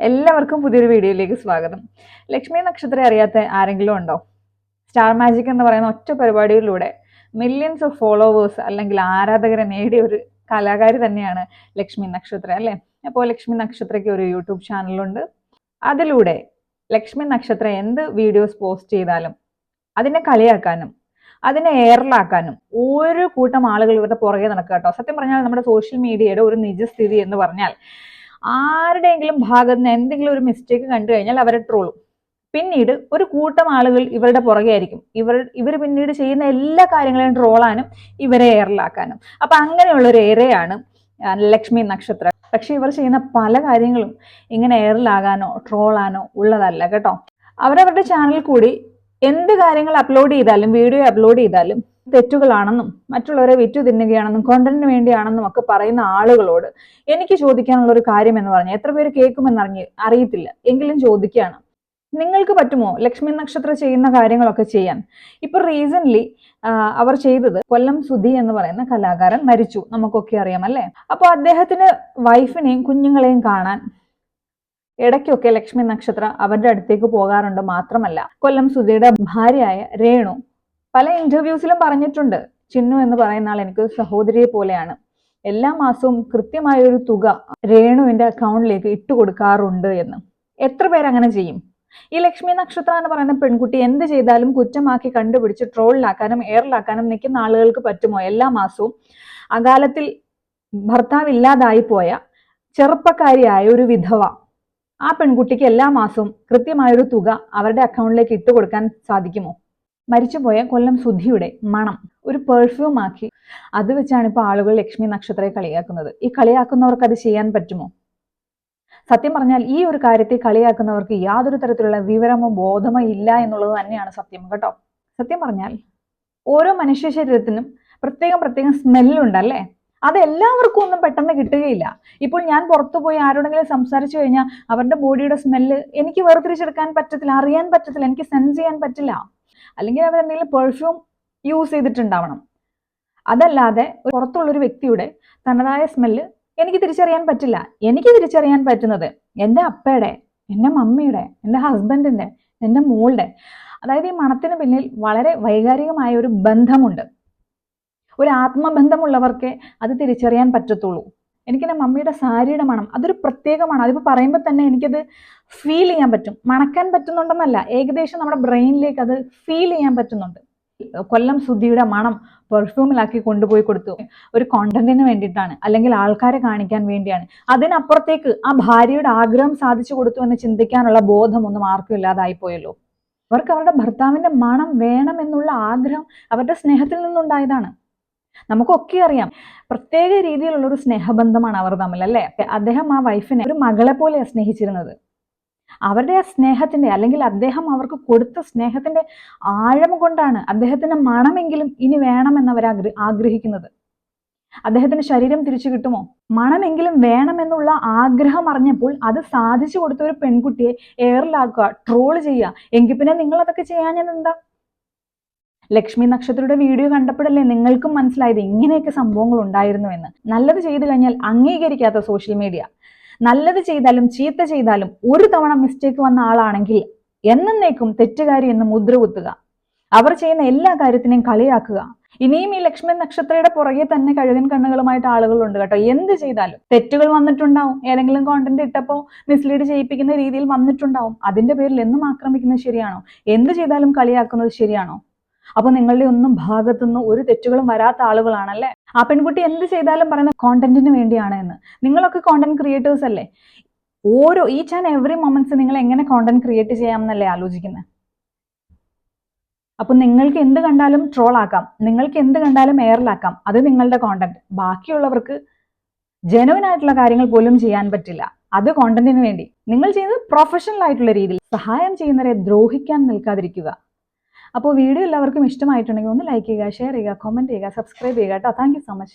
എല്ലാവർക്കും പുതിയൊരു വീഡിയോയിലേക്ക് സ്വാഗതം. ലക്ഷ്മി നക്ഷത്രം അറിയാത്ത ആരെങ്കിലും ഉണ്ടോ? സ്റ്റാർ മാജിക് എന്ന് പറയുന്ന ഒറ്റ പരിപാടിയിലൂടെ മില്യൺസ് ഓഫ് ഫോളോവേഴ്സ് അല്ലെങ്കിൽ ആരാധകരെ നേടിയ ഒരു കലാകാരി തന്നെയാണ് ലക്ഷ്മി നക്ഷത്രം അല്ലേ. അപ്പോൾ ലക്ഷ്മി നക്ഷത്രയ്ക്ക് ഒരു യൂട്യൂബ് ചാനലുണ്ട്. അതിലൂടെ ലക്ഷ്മി നക്ഷത്രം എന്ത് വീഡിയോസ് പോസ്റ്റ് ചെയ്താലും അതിനെ കളിയാക്കാനും അതിനെ എയറിലാക്കാനും ഒരു കൂട്ടം ആളുകൾ ഇവരുടെ പുറകെ നടക്കുക കേട്ടോ. സത്യം പറഞ്ഞാൽ നമ്മുടെ സോഷ്യൽ മീഡിയയുടെ ഒരു നിജസ്ഥിതി എന്ന് പറഞ്ഞാൽ ആരുടെയെങ്കിലും ഭാഗത്ത് നിന്ന് എന്തെങ്കിലും ഒരു മിസ്റ്റേക്ക് കണ്ടു കഴിഞ്ഞാൽ അവരെ ട്രോളും. പിന്നീട് ഒരു കൂട്ടം ആളുകൾ ഇവരുടെ പുറകെ ആയിരിക്കും. ഇവർ പിന്നീട് ചെയ്യുന്ന എല്ലാ കാര്യങ്ങളെയും ട്രോളാനും ഇവരെ എയറിലാക്കാനും. അപ്പൊ അങ്ങനെയുള്ള ഒരു ഏറെയാണ് ലക്ഷ്മി നക്ഷത്രം. പക്ഷെ ഇവർ ചെയ്യുന്ന പല കാര്യങ്ങളും ഇങ്ങനെ എയറിലാകാനോ ട്രോളാനോ ഉള്ളതല്ല കേട്ടോ. അവരവരുടെ ചാനലിൽ കൂടി എന്ത് കാര്യങ്ങൾ അപ്ലോഡ് ചെയ്താലും വീഡിയോ അപ്ലോഡ് ചെയ്താലും തെറ്റുകളാണെന്നും മറ്റുള്ളവരെ വിറ്റു തിന്നുകയാണെന്നും കോണ്ടന്റിന് വേണ്ടിയാണെന്നും ഒക്കെ പറയുന്ന ആളുകളോട് എനിക്ക് ചോദിക്കാനുള്ള ഒരു കാര്യം എന്ന് പറഞ്ഞാൽ എത്ര പേര് കേൾക്കുമെന്ന് അറിയത്തില്ല, എങ്കിലും ചോദിക്കുകയാണ്. നിങ്ങൾക്ക് പറ്റുമോ ലക്ഷ്മി നക്ഷത്രം ചെയ്യുന്ന കാര്യങ്ങളൊക്കെ ചെയ്യാൻ? ഇപ്പൊ റീസെന്റ് അവർ ചെയ്തത്, കൊല്ലം സുധി എന്ന് പറയുന്ന കലാകാരൻ മരിച്ചു, നമുക്കൊക്കെ അറിയാം അല്ലേ. അപ്പൊ അദ്ദേഹത്തിന് വൈഫിനെയും കുഞ്ഞുങ്ങളെയും കാണാൻ ഇടയ്ക്കൊക്കെ ലക്ഷ്മി നക്ഷത്ര അവരുടെ അടുത്തേക്ക് പോകാറുണ്ട്. മാത്രമല്ല കൊല്ലം സുധിയുടെ ഭാര്യയായ രേണു പല ഇന്റർവ്യൂസിലും പറഞ്ഞിട്ടുണ്ട്, ചിന്നു എന്ന് പറയുന്ന ആൾ എനിക്ക് സഹോദരിയെ പോലെയാണ്, എല്ലാ മാസവും കൃത്യമായ ഒരു തുക രേണുവിന്റെ അക്കൗണ്ടിലേക്ക് ഇട്ടു കൊടുക്കാറുണ്ട് എന്ന്. എത്ര പേരങ്ങനെ ചെയ്യും? ഈ ലക്ഷ്മി നക്ഷത്ര എന്ന് പറയുന്ന പെൺകുട്ടി എന്ത് ചെയ്താലും കുറ്റമാക്കി കണ്ടുപിടിച്ച് ട്രോളിലാക്കാനും എയറിലാക്കാനും നിൽക്കുന്ന ആളുകൾക്ക് പറ്റുമോ? എല്ലാ മാസവും അകാലത്തിൽ ഭർത്താവ് ഇല്ലാതായി പോയ ചെറുപ്പക്കാരിയായ ഒരു വിധവ, ആ പെൺകുട്ടിക്ക് എല്ലാ മാസവും കൃത്യമായൊരു തുക അവരുടെ അക്കൗണ്ടിലേക്ക് ഇട്ടു കൊടുക്കാൻ സാധിക്കുമോ? മരിച്ചുപോയ കൊല്ലം സുധിയുടെ മണം ഒരു പെർഫ്യൂം ആക്കി അത് വെച്ചാണ് ഇപ്പൊ ആളുകൾ ലക്ഷ്മി നക്ഷത്രയെ കളിയാക്കുന്നത്. ഈ കളിയാക്കുന്നവർക്ക് അത് ചെയ്യാൻ പറ്റുമോ? സത്യം പറഞ്ഞാൽ ഈ ഒരു കാര്യത്തെ കളിയാക്കുന്നവർക്ക് യാതൊരു തരത്തിലുള്ള വിവരമോ ബോധമോ ഇല്ല എന്നുള്ളത് തന്നെയാണ് സത്യം കേട്ടോ. സത്യം പറഞ്ഞാൽ ഓരോ മനുഷ്യ ശരീരത്തിനും പ്രത്യേകം സ്മെല്ലുണ്ടല്ലേ. അത് എല്ലാവർക്കും ഒന്നും പെട്ടെന്ന് കിട്ടുകയില്ല. ഇപ്പോൾ ഞാൻ പുറത്തു പോയി ആരോടെങ്കിലും സംസാരിച്ചു കഴിഞ്ഞാൽ അവരുടെ ബോഡിയുടെ സ്മെല്ല് എനിക്ക് വേർതിരിച്ചെടുക്കാൻ പറ്റത്തില്ല, അറിയാൻ പറ്റത്തില്ല, എനിക്ക് സെൻസ് ചെയ്യാൻ പറ്റില്ല. അല്ലെങ്കിൽ അവർ എന്തെങ്കിലും പെർഫ്യൂം യൂസ് ചെയ്തിട്ടുണ്ടാവണം. അതല്ലാതെ പുറത്തുള്ളൊരു വ്യക്തിയുടെ തനതായ സ്മെല്ല് എനിക്ക് തിരിച്ചറിയാൻ പറ്റില്ല. എനിക്ക് തിരിച്ചറിയാൻ പറ്റുന്നത് എൻ്റെ അപ്പയുടെ, എൻ്റെ മമ്മിയുടെ, എൻ്റെ ഹസ്ബൻഡിന്റെ, എൻ്റെ മോളുടെ, അതായത് ഈ മണത്തിന് പിന്നിൽ വളരെ വൈകാരികമായ ഒരു ബന്ധമുണ്ട്. ഒരു ആത്മബന്ധമുള്ളവർക്കേ അത് തിരിച്ചറിയാൻ പറ്റത്തുള്ളൂ. എനിക്കെൻ്റെ മമ്മിയുടെ സാരിയുടെ മണം അതൊരു പ്രത്യേകമാണ്. അതിപ്പോൾ പറയുമ്പോൾ തന്നെ എനിക്കത് ഫീൽ ചെയ്യാൻ പറ്റും. മണക്കാൻ പറ്റുന്നുണ്ടെന്നല്ല, ഏകദേശം നമ്മുടെ ബ്രെയിനിലേക്ക് അത് ഫീൽ ചെയ്യാൻ പറ്റുന്നുണ്ട്. കൊല്ലം സുധിയുടെ മണം പെർഫ്യൂമിലാക്കി കൊണ്ടുപോയി കൊടുത്തു. ഒരു കോണ്ടന്റിന് വേണ്ടിയിട്ടാണ്, അല്ലെങ്കിൽ ആൾക്കാരെ കാണിക്കാൻ വേണ്ടിയാണ്. അതിനപ്പുറത്തേക്ക് ആ ഭാര്യയുടെ ആഗ്രഹം സാധിച്ചു കൊടുത്തു എന്ന് ചിന്തിക്കാനുള്ള ബോധമൊന്നും ആർക്കും ഇല്ലാതായി പോയല്ലോ. അവർക്ക് അവരുടെ ഭർത്താവിന്റെ മണം വേണം എന്നുള്ള ആഗ്രഹം അവരുടെ സ്നേഹത്തിൽ നിന്നുണ്ടായതാണ്. നമുക്കൊക്കെ അറിയാം, പ്രത്യേക രീതിയിലുള്ള ഒരു സ്നേഹബന്ധമാണ് അവർ തമ്മിൽ അല്ലേ. അദ്ദേഹം ആ വൈഫിനെ ഒരു മകളെ പോലെയാണ് സ്നേഹിച്ചിരുന്നത്. അവരുടെ ആ സ്നേഹത്തിന്റെ, അല്ലെങ്കിൽ അദ്ദേഹം അവർക്ക് കൊടുത്ത സ്നേഹത്തിന്റെ ആഴം കൊണ്ടാണ് അദ്ദേഹത്തിന്റെ മണമെങ്കിലും ഇനി വേണമെന്ന് അവർ ആഗ്രഹിക്കുന്നത്. അദ്ദേഹത്തിന് ശരീരം തിരിച്ചു കിട്ടുമോ? മണമെങ്കിലും വേണമെന്നുള്ള ആഗ്രഹം അറിഞ്ഞപ്പോൾ അത് സാധിച്ചു കൊടുത്ത ഒരു പെൺകുട്ടിയെ എയറിലാക്കുക, ട്രോൾ ചെയ്യുക, എങ്കിൽ പിന്നെ നിങ്ങൾ അതൊക്കെ ചെയ്യാഞ്ഞത് എന്താ? ലക്ഷ്മി നക്ഷത്രയുടെ വീഡിയോ കണ്ടപ്പോഴല്ലേ നിങ്ങൾക്കും മനസ്സിലായത് ഇങ്ങനെയൊക്കെ സംഭവങ്ങൾ ഉണ്ടായിരുന്നു എന്ന്. നല്ലത് ചെയ്തു കഴിഞ്ഞാൽ അംഗീകരിക്കാത്ത സോഷ്യൽ മീഡിയ, നല്ലത് ചെയ്താലും ചീത്ത ചെയ്താലും ഒരു തവണ മിസ്റ്റേക്ക് വന്ന ആളാണെങ്കിൽ എന്നേക്കും തെറ്റുകാരി എന്ന് മുദ്ര കുത്തുക, അവർ ചെയ്യുന്ന എല്ലാ കാര്യത്തിനെയും കളിയാക്കുക. ഇനിയും ഈ ലക്ഷ്മി നക്ഷത്രയുടെ പുറകെ തന്നെ കഴുകൻ കണ്ണുകളുമായിട്ട് ആളുകളുണ്ട് കേട്ടോ. എന്ത് ചെയ്താലും തെറ്റുകൾ വന്നിട്ടുണ്ടാവും, ഏതെങ്കിലും കോണ്ടന്റ് ഇട്ടപ്പോൾ മിസ്ലീഡ് ചെയ്യിപ്പിക്കുന്ന രീതിയിൽ വന്നിട്ടുണ്ടാവും. അതിന്റെ പേരിൽ എന്നും ആക്രമിക്കുന്നത് ശരിയാണോ? എന്ത് ചെയ്താലും കളിയാക്കുന്നത് ശരിയാണോ? അപ്പൊ നിങ്ങളുടെ ഒന്നും ഭാഗത്തുനിന്ന് ഒരു തെറ്റുകളും വരാത്ത ആളുകളാണല്ലേ. ആ പെൺകുട്ടി എന്ത് ചെയ്താലും പറയുന്ന കോണ്ടന്റിന് വേണ്ടിയാണ് എന്ന്. നിങ്ങളൊക്കെ കോണ്ടന്റ് ക്രിയേറ്റേഴ്സ് അല്ലേ. ഓരോ ഈച്ച് ആൻഡ് എവറി മൊമെന്റ്സ് നിങ്ങൾ എങ്ങനെ കോണ്ടന്റ് ക്രിയേറ്റ് ചെയ്യാമെന്നല്ലേ ആലോചിക്കുന്നത്. അപ്പൊ നിങ്ങൾക്ക് എന്ത് കണ്ടാലും ട്രോൾ ആക്കാം, നിങ്ങൾക്ക് എന്ത് കണ്ടാലും എയറിലാക്കാം, അത് നിങ്ങളുടെ കോണ്ടന്റ്. ബാക്കിയുള്ളവർക്ക് ജെനുവിൻ ആയിട്ടുള്ള കാര്യങ്ങൾ പോലും ചെയ്യാൻ പറ്റില്ല, അത് കോണ്ടന്റിന് വേണ്ടി. നിങ്ങൾ ചെയ്യുന്നത് പ്രൊഫഷണൽ ആയിട്ടുള്ള രീതിയിൽ. സഹായം ചെയ്യുന്നവരെ ദ്രോഹിക്കാൻ നിൽക്കാതിരിക്കുക. അപ്പോൾ വീഡിയോ എല്ലാവർക്കും ഇഷ്ടമായിട്ടുണ്ടെങ്കിൽ ഒന്ന് ലൈക്ക് ചെയ്യുക, ഷെയർ ചെയ്യുക, കമന്റ് ചെയ്യുക, സബ്സ്ക്രൈബ് ചെയ്യുക കേട്ടോ. Thank you so much.